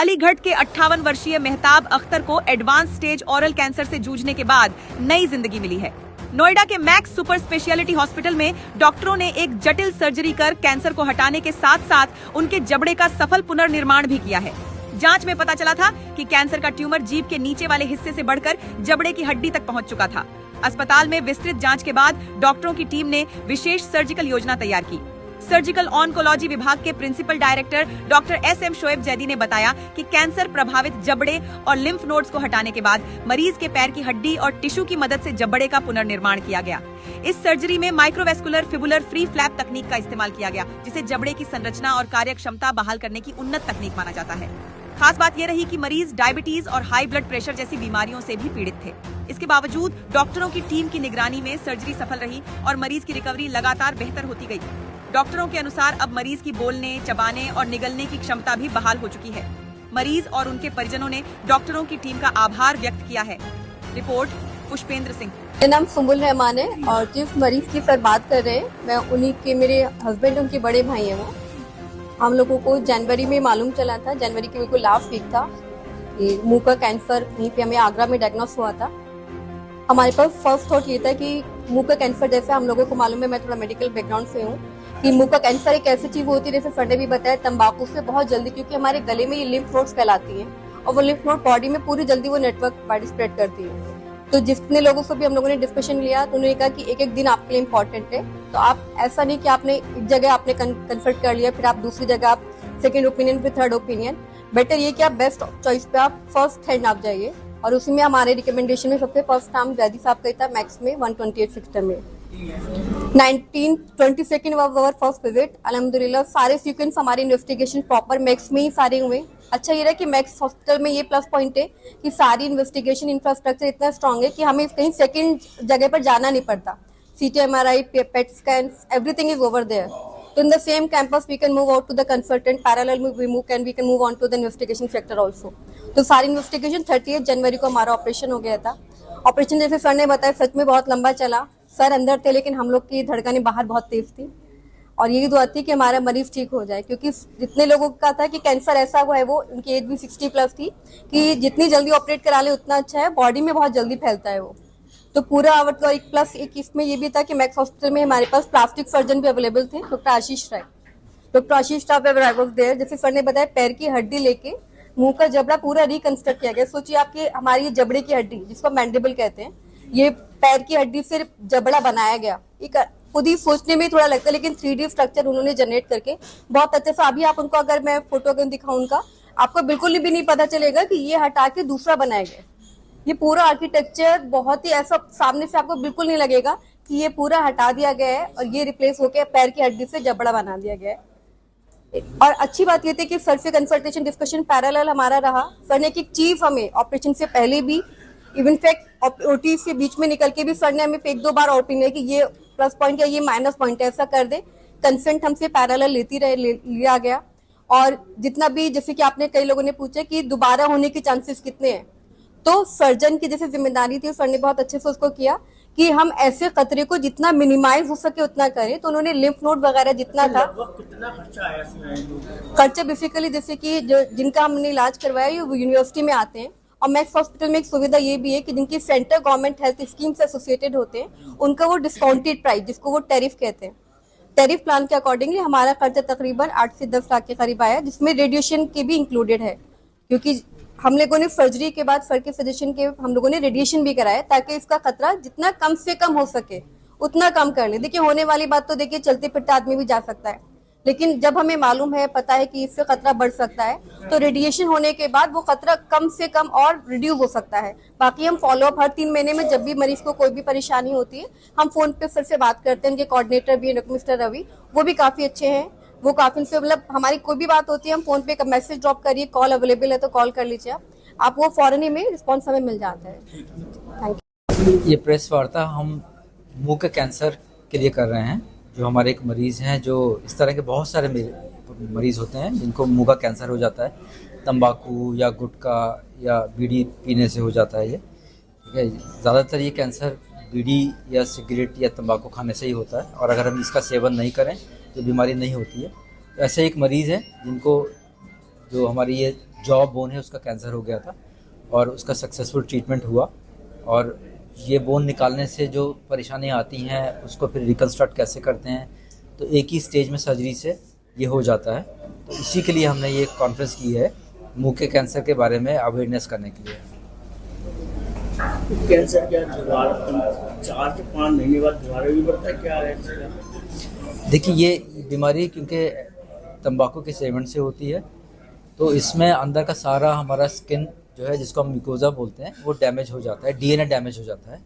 अलीगढ़ के 58 वर्षीय मेहताब अख्तर को एडवांस स्टेज ओरल कैंसर से जूझने के बाद नई जिंदगी मिली है। नोएडा के मैक्स सुपर स्पेशलिटी हॉस्पिटल में डॉक्टरों ने एक जटिल सर्जरी कर कैंसर को हटाने के साथ साथ उनके जबड़े का सफल पुनर्निर्माण भी किया है। जांच में पता चला था कि कैंसर का ट्यूमर जीभ के नीचे वाले हिस्से से बढ़कर जबड़े की हड्डी तक पहुंच चुका था। अस्पताल में विस्तृत जांच के बाद डॉक्टरों की टीम ने विशेष सर्जिकल योजना तैयार की। सर्जिकल ऑन्कोलॉजी विभाग के principal director doctor SM Shoaib Zaidi ने बताया कि कैंसर प्रभावित जबड़े और लिम्फ नोड्स को हटाने के बाद मरीज के पैर की हड्डी और टिश्यू की मदद से जबड़े का पुनर्निर्माण किया गया। इस सर्जरी में माइक्रोवेस्कुलर फिबुलर फ्री फ्लैप तकनीक का इस्तेमाल किया गया, जिसे जबड़े की संरचना और कार्य क्षमता बहाल करने की उन्नत तकनीक माना जाता है। खास बात यह रही कि मरीज डायबिटीज और हाई ब्लड प्रेशर जैसी बीमारियों से भी पीड़ित थे। इसके बावजूद डॉक्टरों की टीम की निगरानी में सर्जरी सफल रही और मरीज की रिकवरी लगातार बेहतर होती गई। डॉक्टरों के अनुसार अब मरीज की बोलने, चबाने और निगलने की क्षमता भी बहाल हो चुकी है। मरीज और उनके परिजनों ने डॉक्टरों की टीम का आभार व्यक्त किया है। रिपोर्ट पुष्पेंद्र सिंह। मेरा नाम सुम्बुल रहमान है और जिस मरीज की सर बात कर रहे हैं मैं उन्हीं के, मेरे हस्बैंड उनके बड़े भाई हैं। वो हम लोगों को जनवरी में मालूम चला था, जनवरी के बिल्कुल लास्ट वीक था, ये मुंह का कैंसर वहीं पे हमें आगरा में डायग्नोस हुआ था। हमारे पास फर्स्ट थॉट ये था कि मुंह का कैंसर, जैसे हम लोगों को मालूम है, मैं थोड़ा मेडिकल बैकग्राउंड से हूँ, कि मुंह का कैंसर एक ऐसी चीज होती है, जैसे सर ने भी बताया, तंबाकू से बहुत जल्दी, क्योंकि हमारे गले में ये लिम्फ नोड्स फैलाती हैं और वो लिम्फ नोड बॉडी में पूरी जल्दी वो नेटवर्क बॉडी स्प्रेड करती है। तो जितने लोगों से भी हम लोगों ने डिस्कशन लिया तो उन्होंने कहा कि एक एक दिन आपके लिए इम्पोर्टेंट है। तो आप ऐसा नहीं कि आपने एक जगह आपने कंसल्ट कर लिया, फिर आप दूसरी जगह आप सेकेंड ओपिनियन, फिर थर्ड ओपिनियन। बेटर ये कि आप बेस्ट चॉइस पे आप फर्स्ट हैंड आप जाइए। और उसी में हमारे रिकमेंडेशन में सबसे फर्स्ट नाम जैदी साहब का था, मैक्स में 128 सिस्टम में 22 वाज आवर फर्स्ट विजिट। अल्हम्दुलिल्लाह सारे सीक्वेंस हमारे इन्वेस्टिगेशन प्रॉपर मैक्स में ही सारे हुए। अच्छा ये रहा कि मैक्स हॉस्पिटल में ये प्लस पॉइंट है कि सारी इन्वेस्टिगेशन इंफ्रास्ट्रक्चर इतना स्ट्रांग है कि हमें कहीं सेकंड जगह पर जाना नहीं पड़ता। CT, MRI, PET scan, everything is over there. So in the same campus, we can move out to the consultant. Parallel, we can move on to the investigation sector also. तो सारी investigation 30 जनवरी को हमारा operation हो गया था। Operation जैसे sir ने बताया सच में बहुत लंबा चला। सर अंदर थे लेकिन हम लोग की धड़कनें बाहर बहुत तेज थी और यही दुआ थी कि हमारा मरीज ठीक हो जाए, क्योंकि जितने लोगों का था कि कैंसर ऐसा हुआ है, वो उनकी एज भी 60+ थी, कि जितनी जल्दी ऑपरेट करा ले उतना अच्छा है, बॉडी में बहुत जल्दी फैलता है वो। तो पूरा एक प्लस एक इसमें ये भी था कि मैक्स हॉस्पिटल में हमारे पास प्लास्टिक सर्जन भी अवेलेबल थे, doctor Ashish Rai was there. जैसे सर ने बताया, पैर की हड्डी लेके मुंह का जबड़ा पूरा रिकंस्ट्रक्ट किया गया। सोचिए आपकी हमारी जबड़े की हड्डी, जिसको मैंडिबल कहते हैं, ये पैर की हड्डी से जबड़ा बनाया गया। एक खुद ही सोचने में थोड़ा लगता है, लेकिन 3D स्ट्रक्चर उन्होंने जनरेट करके बहुत अच्छे से, अभी आप उनको अगर मैं फोटो दिखाऊं उनका, आपको बिल्कुल भी नहीं पता चलेगा कि ये हटा के दूसरा बनाया गया। ये पूरा आर्किटेक्चर बहुत ही ऐसा सामने से आपको बिल्कुल नहीं लगेगा कि ये पूरा हटा दिया गया है और ये रिप्लेस होकर पैर की हड्डी से जबड़ा बना दिया गया है। और अच्छी बात ये थी कि सर से कंसल्टेशन डिस्कशन पैरेलल हमारा रहा। सर ने एक चीज हमें ऑपरेशन से पहले भी, इवन फैक्ट OT से बीच में निकल के भी सर ने हमें 1-2 बार ओपिनियन है कि ये प्लस पॉइंट है, ये माइनस पॉइंट है, ऐसा कर दे। कंसेंट हमसे पैरेलल लिया गया। और जितना भी, जैसे कि आपने कई लोगों ने पूछा कि दोबारा होने के चांसेस कितने हैं, तो सर्जन की जैसे जिम्मेदारी थी, सर ने बहुत अच्छे से उसको किया कि हम ऐसे खतरे को जितना मिनिमाइज हो सके उतना करें। तो उन्होंने लिम्फ नोड वगैरह जितना था, कितना खर्चा आया इसमें? खर्चा बेसिकली जैसे कि जो जिनका हमने इलाज करवाया ये यूनिवर्सिटी में आते हैं। और मैक्स हॉस्पिटल में एक सुविधा ये भी है कि जिनकी सेंट्रल गवर्नमेंट हेल्थ स्कीम से एसोसिएटेड होते हैं, उनका वो डिस्काउंटेड प्राइस, जिसको वो टैरिफ कहते हैं, टैरिफ प्लान के अकॉर्डिंगली हमारा खर्चा तकरीबन 8 से 10 लाख के करीब आया, जिसमें रेडिएशन के भी इंक्लूडेड है। क्योंकि हम लोगों ने सर्जरी के बाद सर के सजेशन के हम लोगों ने रेडिएशन भी कराया, ताकि इसका खतरा जितना कम से कम हो सके उतना कम कर ले। देखिए होने वाली बात तो देखिए चलते फिरते आदमी भी जा सकता है, लेकिन जब हमें मालूम है, पता है कि इससे खतरा बढ़ सकता है, तो रेडिएशन होने के बाद वो खतरा कम से कम और रिड्यूस हो सकता है। बाकी हम फॉलोअप हर 3 महीने में, जब भी मरीज को कोई भी परेशानी होती है, हम फोन पे सर से बात करते हैं। उनके कोऑर्डिनेटर भी है मिस्टर रवि, वो भी काफी अच्छे हैं। वो काफी से, मतलब हमारी कोई भी बात होती है, हम फोन पे मैसेज ड्रॉप करिए, कॉल अवेलेबल है तो कॉल कर लीजिए आप वो फौरन ही में रिस्पॉन्स हमें मिल जाता है। Thank you. ये प्रेस वार्ता हम मुंह के कैंसर के लिए कर रहे हैं। जो हमारे एक मरीज़ हैं, जो इस तरह के बहुत सारे मरीज़ होते हैं जिनको मुंह का कैंसर हो जाता है, तंबाकू या गुटखा या बीड़ी पीने से हो जाता है। ये ठीक है, ज़्यादातर ये कैंसर बीड़ी या सिगरेट या तंबाकू खाने से ही होता है, और अगर हम इसका सेवन नहीं करें तो बीमारी नहीं होती है। तो ऐसे एक मरीज़ है जिनको, जो हमारी ये जॉ बोन है उसका कैंसर हो गया था और उसका सक्सेसफुल ट्रीटमेंट हुआ। और ये बोन निकालने से जो परेशानियाँ आती हैं उसको फिर रिकन्स्ट्रक्ट कैसे करते हैं, तो एक ही स्टेज में सर्जरी से ये हो जाता है। तो इसी के लिए हमने ये कॉन्फ्रेंस की है, मुंह के कैंसर के बारे में अवेयरनेस करने के लिए। कैंसर क्या दोबारा 4 से 5 महीने बाद दोबारा भी बढ़ता है, क्या है? देखिए, ये बीमारी क्योंकि तंबाकू के सेवन से होती है, तो इसमें अंदर का सारा हमारा स्किन जो है, जिसको हम म्यूकोजा बोलते हैं, वो डैमेज हो जाता है, डीएनए डैमेज हो जाता है।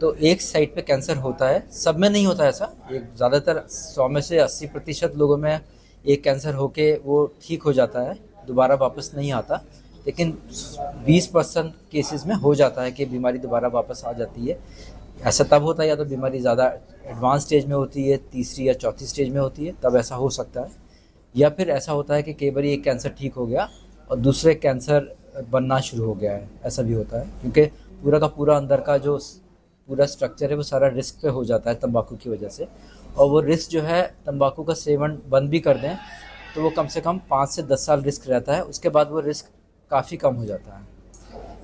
तो एक साइड पे कैंसर होता है, सब में नहीं होता ऐसा, एक ज़्यादातर 100 में से 80% लोगों में एक कैंसर होके वो ठीक हो जाता है, दोबारा वापस नहीं आता। लेकिन 20% केसेस में हो जाता है कि बीमारी दोबारा वापस आ जाती है। ऐसा तब होता है या तो बीमारी ज़्यादा एडवांस स्टेज में होती है, तीसरी या चौथी स्टेज में होती है, तब ऐसा हो सकता है। या फिर ऐसा होता है कि कई बार एक कैंसर ठीक हो गया और दूसरे कैंसर बनना शुरू हो गया है, ऐसा भी होता है। क्योंकि पूरा का पूरा अंदर का जो पूरा स्ट्रक्चर है वो सारा रिस्क पे हो जाता है तंबाकू की वजह से। और वो रिस्क जो है, तंबाकू का सेवन बंद भी कर दें तो वो कम से कम 5 से 10 साल रिस्क रहता है, उसके बाद वो रिस्क काफ़ी कम हो जाता है।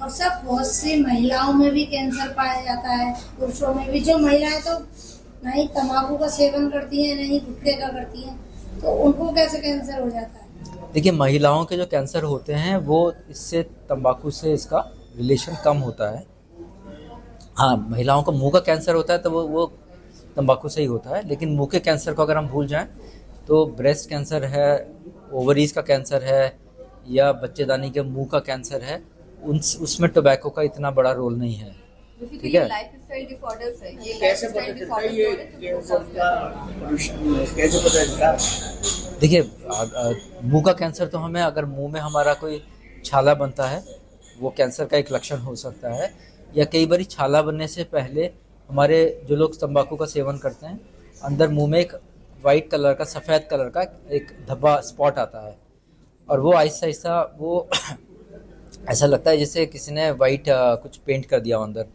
और सब बहुत सी महिलाओं में भी कैंसर पाया जाता है, पुरुषों में भी। जो महिलाएं तो नहीं तंबाकू का सेवन करती हैं, नहीं गुटखे का करती हैं, तो उनको कैसे कैंसर हो जाता है? देखिए, महिलाओं के जो कैंसर होते हैं वो इससे तंबाकू से इसका रिलेशन कम होता है। हाँ, महिलाओं को मुंह का कैंसर होता है तो वो तंबाकू से ही होता है। लेकिन मुंह के कैंसर को अगर हम भूल जाएं तो ब्रेस्ट कैंसर है, ओवरीज का कैंसर है, या बच्चेदानी के मुंह का कैंसर है, उसमें टोबैको का इतना बड़ा रोल नहीं है। ठीक है, लाइफस्टाइल डिसऑर्डर्स है, ये कैसे पता चलता है ये कैंसर का पोल्यूशन, कैसे पता चलता है? देखिए, मुंह का कैंसर तो हमें, अगर मुंह में हमारा कोई छाला बनता है, वो कैंसर का एक लक्षण हो सकता है। या कई बार छाला बनने से पहले हमारे जो लोग तंबाकू का सेवन करते हैं, अंदर मुंह में एक वाइट कलर का, सफ़ेद कलर का एक धब्बा स्पॉट आता है, और वो आहिस्ता आहिस्ता वो ऐसा लगता है जैसे किसी ने वाइट कुछ पेंट कर दिया अंदर।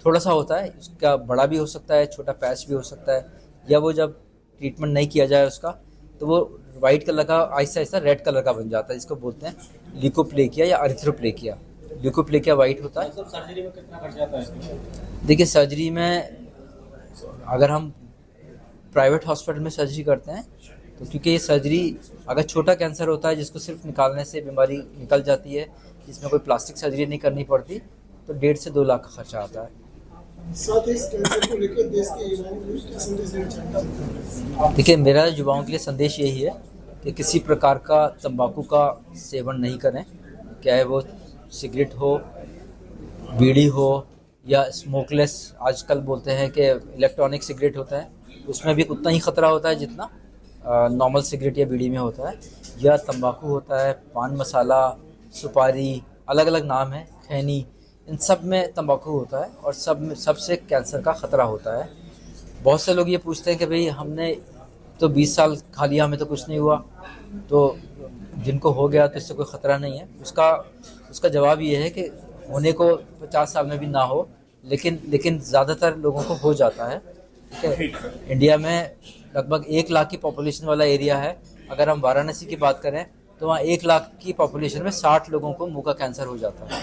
थोड़ा सा होता है, उसका बड़ा भी हो सकता है, छोटा पैच भी हो सकता है, या वो जब ट्रीटमेंट नहीं किया जाए उसका तो वो वाइट कलर का आहिस्ता आहिस्ता रेड कलर का बन जाता है, जिसको बोलते हैं ल्यूकोप्लेकिया या अरिथ्रोप्लेकिया। ल्यूकोप्लेकिया वाइट होता है। सर्जरी में कितना खर्चा आता है? देखिए, सर्जरी में अगर हम प्राइवेट हॉस्पिटल में सर्जरी करते हैं तो, क्योंकि ये सर्जरी अगर छोटा कैंसर होता है जिसको सिर्फ निकालने से बीमारी निकल जाती है, जिसमें कोई प्लास्टिक सर्जरी नहीं करनी पड़ती, तो 1.5 से 2 लाख का खर्चा आता है। साथ ही इस कैंसर को लेकर देश के युवाओं को क्या संदेश देना चाहते हैं? देखिए, मेरा युवाओं के लिए संदेश यही है कि किसी प्रकार का तंबाकू का सेवन नहीं करें, चाहे वो सिगरेट हो, बीड़ी हो, या स्मोकलेस आजकल बोलते हैं कि इलेक्ट्रॉनिक सिगरेट होता है, उसमें भी उतना ही खतरा होता है जितना नॉर्मल सिगरेट या बीड़ी में होता है। या तंबाकू होता है, पान मसाला, सुपारी, अलग अलग नाम है, खैनी, इन सब में तंबाकू होता है और सबसे कैंसर का ख़तरा होता है। बहुत से लोग ये पूछते हैं कि भाई हमने तो 20 साल खा लिया, हमें तो कुछ नहीं हुआ, तो जिनको हो गया तो इससे कोई ख़तरा नहीं है। उसका जवाब ये है कि होने को 50 साल में भी ना हो, लेकिन ज़्यादातर लोगों को हो जाता है। ठीक है, इंडिया में लगभग 1 लाख की पॉपुलेशन वाला एरिया है। अगर हम वाराणसी की बात करें तो वहाँ 1 लाख की पॉपुलेशन में 60 लोगों को मुंह का कैंसर हो जाता है।